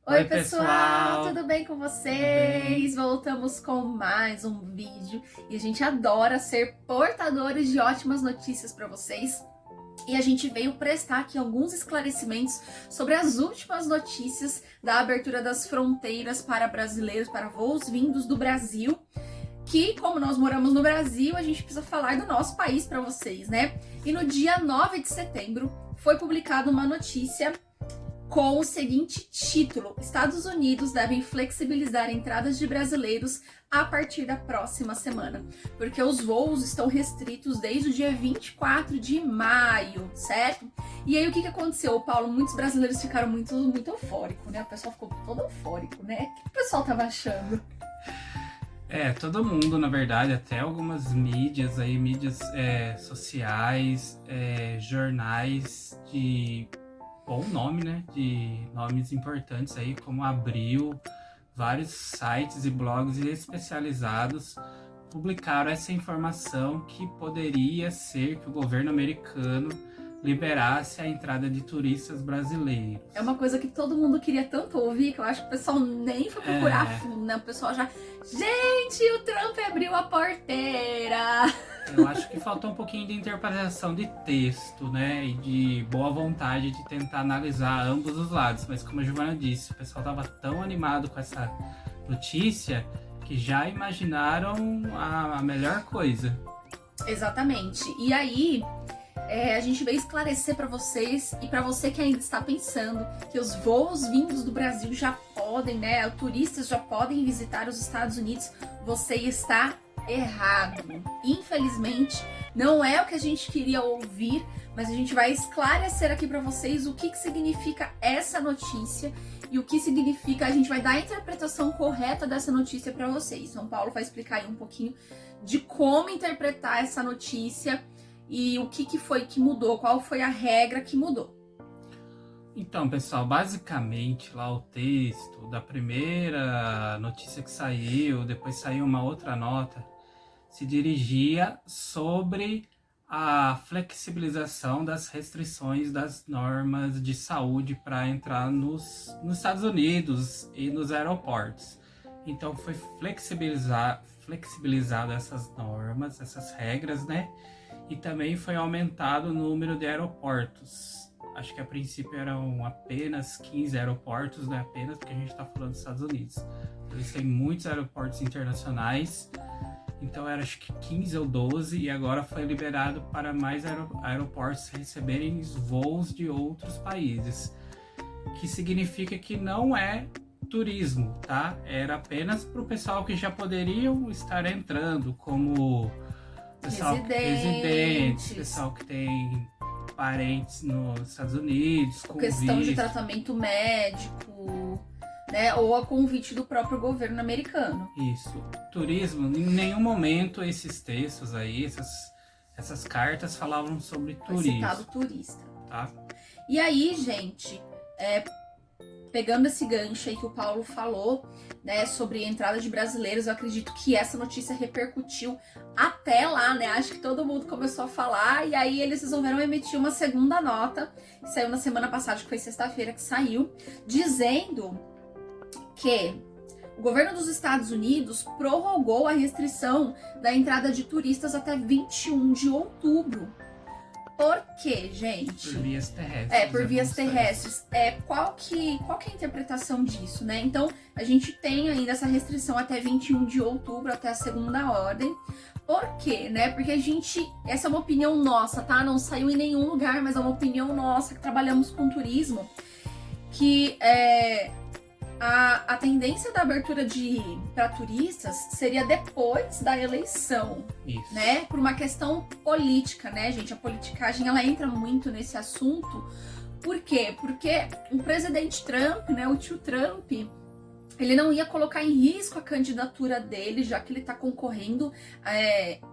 Oi, Oi, pessoal, pessoal! tudo bem com Tudo bem? vocês? Voltamos com mais um vídeo e a gente adora ser portadores de ótimas notícias para vocês. E a gente veio prestar aqui alguns esclarecimentos sobre as últimas notícias da abertura das fronteiras para brasileiros, para voos vindos do Brasil. Que, como nós moramos no Brasil, a gente precisa falar do nosso país para vocês, né? E no dia 9 de setembro foi publicada uma notícia com o seguinte título: Estados Unidos devem flexibilizar entradas de brasileiros a partir da próxima semana, porque os voos estão restritos desde o dia 24 de maio, certo? E aí o que aconteceu, Paulo? Muitos brasileiros ficaram muito eufóricos, né? O pessoal ficou todo eufórico, né? O que o pessoal tava achando? Todo mundo, na verdade, até algumas mídias aí, mídias sociais, jornais de bom nome, né? De nomes importantes aí, como Abril, vários sites e blogs especializados publicaram essa informação que poderia ser que o governo americano liberasse a entrada de turistas brasileiros. É uma coisa que todo mundo queria tanto ouvir que eu acho que o pessoal nem foi procurar a fundo, né? O pessoal já... Gente, o Trump abriu a porteira! Eu acho que faltou um pouquinho de interpretação de texto, né? E de boa vontade de tentar analisar ambos os lados. Mas como a Giovana disse, o pessoal estava tão animado com essa notícia que já imaginaram a melhor coisa. Exatamente. E aí, a gente veio esclarecer para vocês e para você que ainda está pensando que os voos vindos do Brasil já podem, né? Turistas já podem visitar os Estados Unidos. Você está errado. Infelizmente, não é o que a gente queria ouvir, mas a gente vai esclarecer aqui para vocês o que significa essa notícia e o que significa. A gente vai dar a interpretação correta dessa notícia para vocês. São Paulo vai explicar aí um pouquinho de como interpretar essa notícia e o que foi que mudou, qual foi a regra que mudou. Então, pessoal, basicamente lá o texto da primeira notícia que saiu, depois saiu uma outra nota, se dirigia sobre a flexibilização das restrições das normas de saúde para entrar nos Estados Unidos e nos aeroportos. Então foi flexibilizado essas normas, essas regras, né? E também foi aumentado o número de aeroportos. Acho que a princípio eram apenas 15 aeroportos, né? Apenas porque a gente está falando dos Estados Unidos. Eles têm muitos aeroportos internacionais, então era acho que 15 ou 12, e agora foi liberado para mais aeroportos receberem voos de outros países. Que significa que não é turismo, tá? Era apenas para o pessoal que já poderiam estar entrando, como pessoal residentes, pessoal que tem parentes nos Estados Unidos, com questão visto. de tratamento médico, né, ou a convite do próprio governo americano. Isso. Turismo, em nenhum momento esses textos aí, essas cartas falavam sobre turismo. Foi citado turista. Tá? E aí, gente, pegando esse gancho aí que o Paulo falou, né, sobre a entrada de brasileiros, eu acredito que essa notícia repercutiu até lá, né? Acho que todo mundo começou a falar, e aí eles resolveram emitir uma segunda nota, que saiu na semana passada, que foi sexta-feira que saiu, dizendo que o governo dos Estados Unidos prorrogou a restrição da entrada de turistas até 21 de outubro. Por quê, gente? Por vias terrestres. Por vias terrestres. Qual que é a interpretação disso, né? Então, a gente tem ainda essa restrição até 21 de outubro, até a segunda ordem. Por quê, né? Porque essa é uma opinião nossa, tá? Não saiu em nenhum lugar, mas é uma opinião nossa, que trabalhamos com turismo, que a tendência da abertura para turistas seria depois da eleição. Isso. Né? Por uma questão política, né, gente? A politicagem, ela entra muito nesse assunto. Por quê? Porque o presidente Trump, né, o tio Trump, ele não ia colocar em risco a candidatura dele, já que ele está concorrendo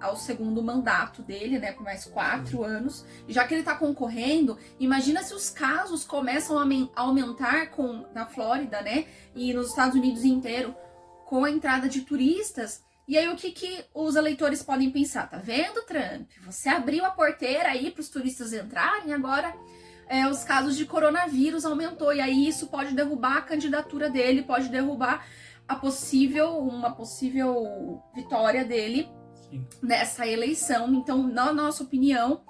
ao segundo mandato dele, né, por mais 4 anos. E já que ele está concorrendo, imagina se os casos começam a aumentar na Flórida, né, e nos Estados Unidos inteiro, com a entrada de turistas. E aí o que os eleitores podem pensar? Tá vendo, Trump? Você abriu a porteira aí para os turistas entrarem, agora os casos de coronavírus aumentou, e aí isso pode derrubar a candidatura dele, pode derrubar uma possível vitória dele nessa eleição. Então, na nossa opinião,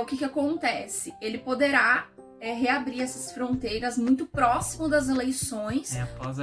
o que acontece? Ele poderá reabrir essas fronteiras muito próximo das eleições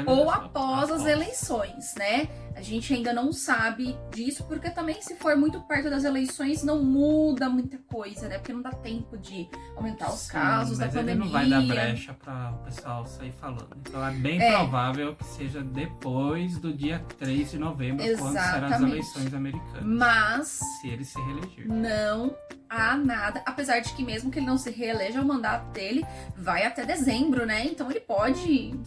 ou após as eleições, né? A gente ainda não sabe disso, porque também se for muito perto das eleições não muda muita coisa, né? Porque não dá tempo de aumentar os casos da pandemia. Mas ele não vai dar brecha para o pessoal sair falando. Então é bem provável que seja depois do dia 3 de novembro, quando serão as eleições americanas. Mas se ele se reeleger. Não há nada, apesar de que mesmo que ele não se reeleja, o mandato dele vai até dezembro, né? Então ele pode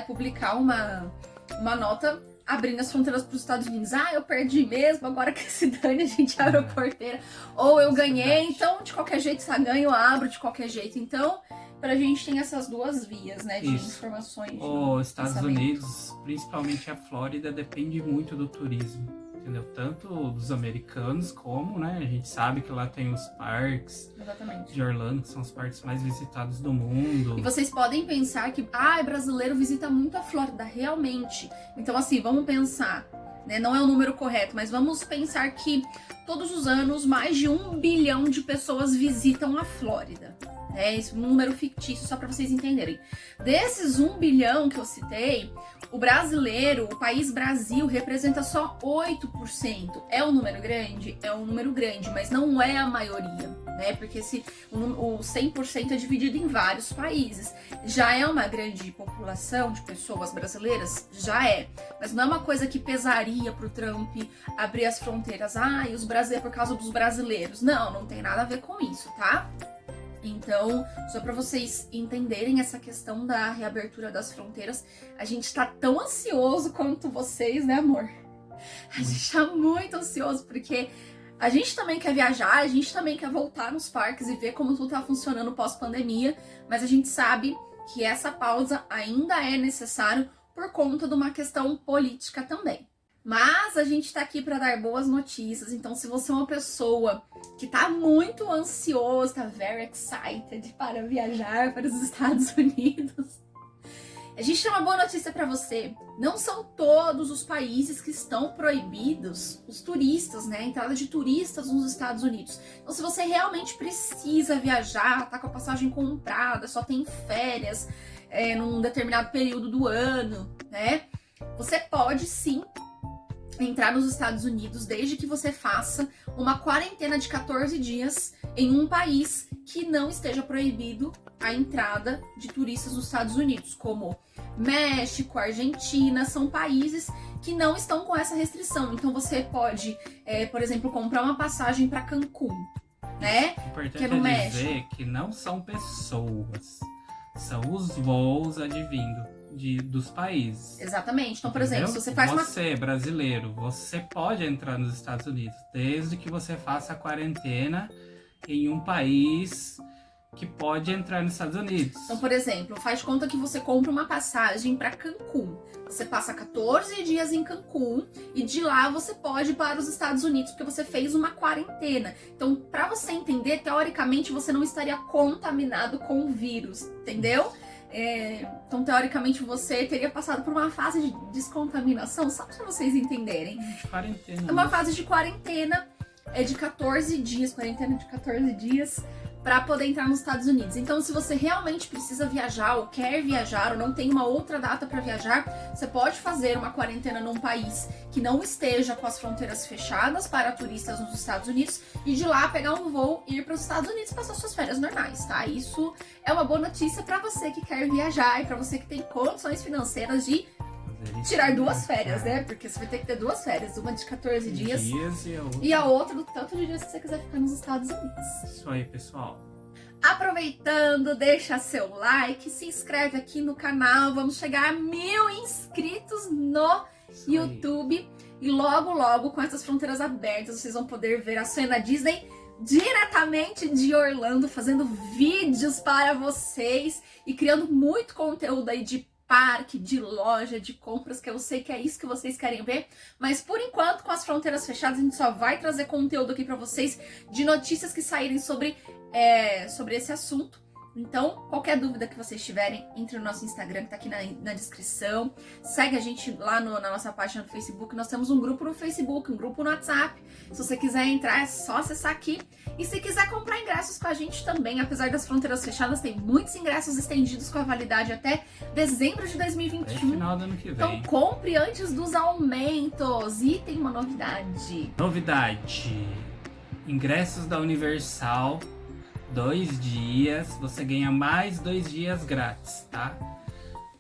publicar uma nota abrindo as fronteiras para os Estados Unidos. Eu perdi mesmo, agora que se dane, a gente abre a porteira. Ou eu ganhei, então de qualquer jeito, se ganho, eu abro de qualquer jeito. Então, pra gente tem essas duas vias, né, de informações. Os Estados Unidos, principalmente a Flórida, depende muito do turismo, entendeu? Tanto dos americanos como, né, a gente sabe que lá tem os parques de Orlando, que são os parques mais visitados do mundo. E vocês podem pensar que, brasileiro visita muito a Flórida, realmente. Então, assim, vamos pensar, né, não é o número correto, mas vamos pensar que todos os anos mais de 1 bilhão de pessoas visitam a Flórida. Esse número fictício, só para vocês entenderem. Desses 1 bilhão que eu citei, o brasileiro, o país Brasil, representa só 8%. É um número grande? É um número grande, mas não é a maioria, né? Porque o 100% é dividido em vários países. Já é uma grande população de pessoas brasileiras? Já é. Mas não é uma coisa que pesaria pro Trump abrir as fronteiras. E os brasileiros, por causa dos brasileiros. Não tem nada a ver com isso, tá? Então, só para vocês entenderem essa questão da reabertura das fronteiras, a gente tá tão ansioso quanto vocês, né, amor? A gente tá muito ansioso, porque a gente também quer viajar, a gente também quer voltar nos parques e ver como tudo tá funcionando pós-pandemia, mas a gente sabe que essa pausa ainda é necessária por conta de uma questão política também. Mas a gente tá aqui para dar boas notícias, então se você é uma pessoa que tá muito ansioso, tá very excited para viajar para os Estados Unidos, a gente tem uma boa notícia para você. Não são todos os países que estão proibidos os turistas, né? A entrada de turistas nos Estados Unidos. Então, se você realmente precisa viajar, tá com a passagem comprada, só tem férias num determinado período do ano, né? Você pode sim entrar nos Estados Unidos desde que você faça uma quarentena de 14 dias em um país que não esteja proibido a entrada de turistas nos Estados Unidos, como México, Argentina, são países que não estão com essa restrição. Então você pode, por exemplo, comprar uma passagem para Cancún, né? Que é no México. Dizer que não são pessoas, são os voos advindo dos países. Exatamente. Então, por exemplo, se você faz Você, brasileiro, você pode entrar nos Estados Unidos, desde que você faça a quarentena em um país que pode entrar nos Estados Unidos. Então, por exemplo, faz de conta que você compra uma passagem para Cancún. Você passa 14 dias em Cancún e de lá você pode ir para os Estados Unidos, porque você fez uma quarentena. Então, para você entender, teoricamente, você não estaria contaminado com o vírus, entendeu? Então, teoricamente, você teria passado por uma fase de descontaminação, só para vocês entenderem. De quarentena. É uma fase de quarentena de 14 dias, quarentena de 14 dias, para poder entrar nos Estados Unidos. Então, se você realmente precisa viajar, ou quer viajar, ou não tem uma outra data para viajar, você pode fazer uma quarentena num país que não esteja com as fronteiras fechadas para turistas nos Estados Unidos e de lá pegar um voo e ir para os Estados Unidos e passar suas férias normais, tá? Isso é uma boa notícia para você que quer viajar e para você que tem condições financeiras de tirar 2 férias, né? Porque você vai ter que ter 2 férias, uma de 14 dias e a outra do tanto de dias que você quiser ficar nos Estados Unidos. Isso aí, pessoal. Aproveitando, deixa seu like, se inscreve aqui no canal, vamos chegar a 1000 inscritos no YouTube. E logo, logo, com essas fronteiras abertas, vocês vão poder ver a Suena Disney diretamente de Orlando, fazendo vídeos para vocês e criando muito conteúdo aí de parque, de loja, de compras, que eu sei que é isso que vocês querem ver. Mas por enquanto, com as fronteiras fechadas, a gente só vai trazer conteúdo aqui pra vocês de notícias que saírem sobre esse assunto. Então, qualquer dúvida que vocês tiverem, entre no nosso Instagram, que tá aqui na descrição. Segue a gente lá na nossa página do Facebook. Nós temos um grupo no Facebook, um grupo no WhatsApp. Se você quiser entrar, é só acessar aqui. E se quiser comprar ingressos com a gente também, apesar das fronteiras fechadas, tem muitos ingressos estendidos com a validade até dezembro de 2021. Até final do ano que vem. Então, compre antes dos aumentos. E tem uma novidade. Novidade. Ingressos da Universal. 2 dias, você ganha mais 2 dias grátis, tá?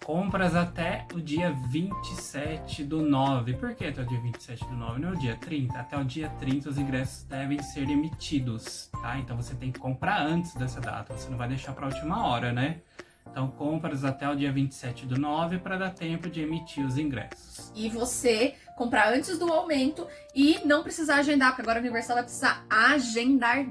Compras até o dia 27/9. Por que até o dia 27/9? Não é o dia 30? Até o dia 30 os ingressos devem ser emitidos, tá? Então você tem que comprar antes dessa data, você não vai deixar para a última hora, né? Então compras até o dia 27/9 para dar tempo de emitir os ingressos. E você comprar antes do aumento e não precisar agendar, porque agora a Universal vai precisar agendar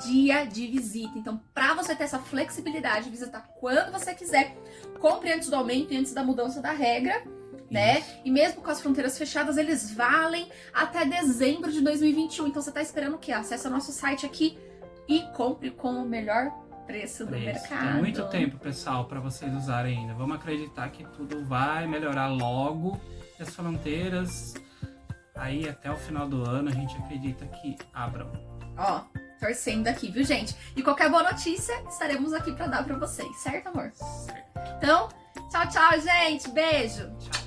dia de visita. Então, para você ter essa flexibilidade de visitar quando você quiser, compre antes do aumento e antes da mudança da regra, né? E mesmo com as fronteiras fechadas, eles valem até dezembro de 2021. Então, você tá esperando o quê? Acesse o nosso site aqui e compre com o melhor preço do mercado. Tem muito tempo, pessoal, para vocês usarem ainda. Vamos acreditar que tudo vai melhorar logo. E as fronteiras, aí até o final do ano, a gente acredita que abram. Ó, torcendo aqui, viu, gente? E qualquer boa notícia, estaremos aqui para dar para vocês, certo, amor? Certo. Então, tchau, tchau, gente. Beijo. Tchau.